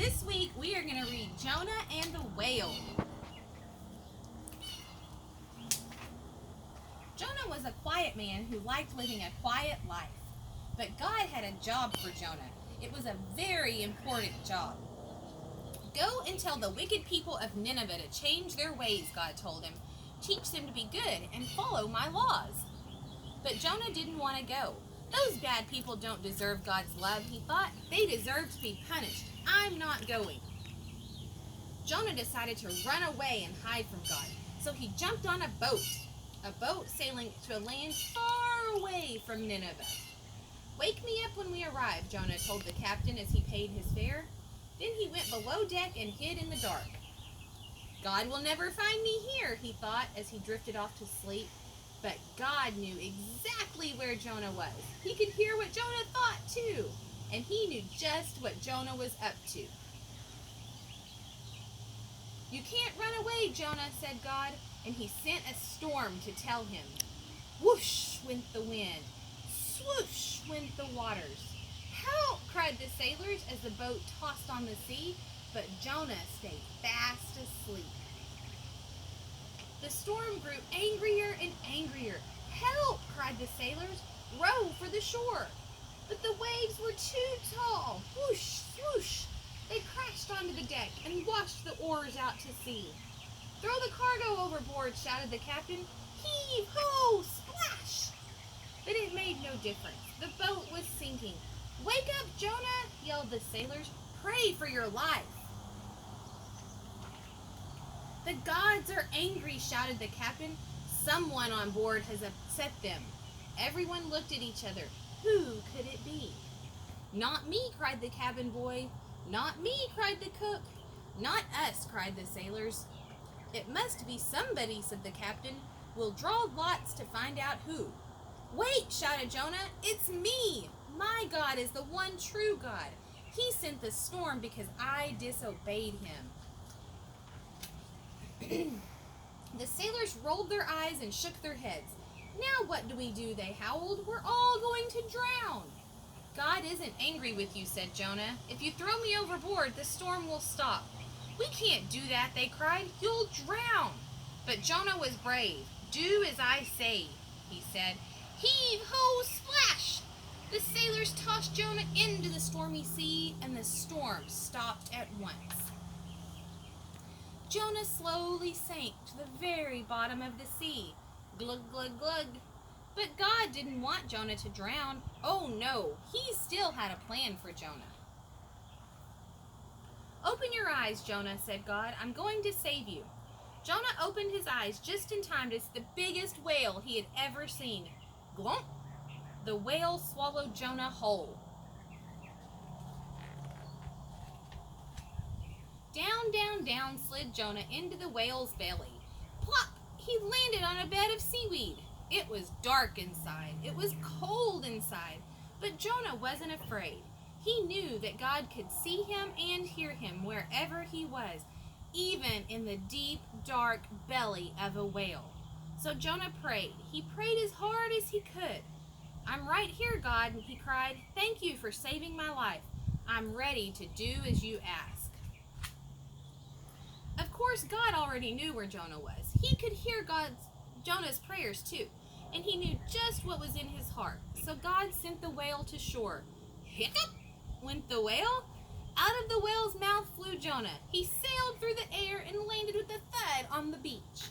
This week we are going to read Jonah and the Whale. Jonah was a quiet man who liked living a quiet life. But God had a job for Jonah. It was a very important job. Go and tell the wicked people of Nineveh to change their ways, God told him. Teach them to be good and follow my laws. But Jonah didn't want to go. Those bad people don't deserve God's love, he thought. They deserve to be punished. I'm not going. Jonah decided to run away and hide from God. So he jumped on a boat sailing to a land far away from Nineveh. Wake me up when we arrive, Jonah told the captain as he paid his fare. Then he went below deck and hid in the dark. God will never find me here, he thought as he drifted off to sleep. But God knew exactly where Jonah was. He could hear what Jonah thought too, and he knew just what Jonah was up to. You can't run away, Jonah, said God, and he sent a storm to tell him. Whoosh went the wind. Swoosh went the waters. Help, cried the sailors as the boat tossed on the sea, but Jonah stayed fast asleep. The storm grew angrier and angrier. Help, cried the sailors. Row for the shore. But the waves were too tall. Whoosh, swoosh. They crashed onto the deck and washed the oars out to sea. Throw the cargo overboard, shouted the captain. Heave, ho, splash. But it made no difference. The boat was sinking. Wake up, Jonah, yelled the sailors. Pray for your life. The gods are angry, shouted the captain. Someone on board has upset them. Everyone looked at each other. Who could it be? Not me, cried the cabin boy. Not me, cried the cook. Not us, cried the sailors. It must be somebody, said the captain. We'll draw lots to find out who. Wait, shouted Jonah. It's me. My God is the one true God. He sent the storm because I disobeyed him. The sailors rolled their eyes and shook their heads. Now what do we do, they howled. We're all going to drown. God isn't angry with you, said Jonah. If you throw me overboard, the storm will stop. We can't do that, they cried. You'll drown. But Jonah was brave. Do as I say, he said. Heave, ho, splash! The sailors tossed Jonah into the stormy sea, and the storm stopped at once. Jonah slowly sank to the very bottom of the sea. Glug, glug, glug. But God didn't want Jonah to drown. Oh no, he still had a plan for Jonah. Open your eyes, Jonah, said God. I'm going to save you. Jonah opened his eyes just in time to see the biggest whale he had ever seen. Glump! The whale swallowed Jonah whole. Down, down, down slid Jonah into the whale's belly. Plop! He landed on a bed of seaweed. It was dark inside. It was cold inside. But Jonah wasn't afraid. He knew that God could see him and hear him wherever he was, even in the deep, dark belly of a whale. So Jonah prayed. He prayed as hard as he could. I'm right here, God, he cried. Thank you for saving my life. I'm ready to do as you ask. Of course, God already knew where Jonah was. He could hear Jonah's prayers too, and he knew just what was in his heart. So God sent the whale to shore. Hiccup went the whale. Out of the whale's mouth flew Jonah. He sailed through the air and landed with a thud on the beach.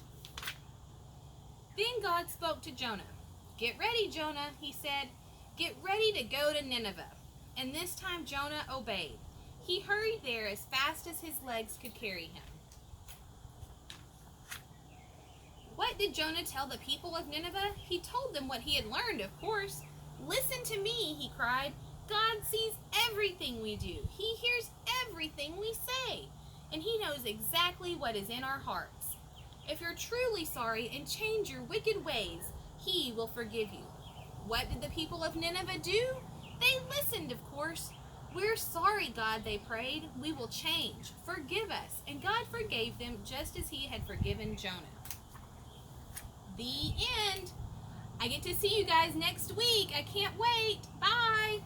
Then God spoke to Jonah. Get ready, Jonah, he said. Get ready to go to Nineveh. And this time Jonah obeyed. He hurried there as fast as his legs could carry him. What did Jonah tell the people of Nineveh? He told them what he had learned, of course. Listen to me, he cried. God sees everything we do. He hears everything we say. And he knows exactly what is in our hearts. If you're truly sorry and change your wicked ways, he will forgive you. What did the people of Nineveh do? They listened, of course. We're sorry, God, they prayed. We will change. Forgive us. And God forgave them just as he had forgiven Jonah. The end. I get to see you guys next week. I can't wait. Bye.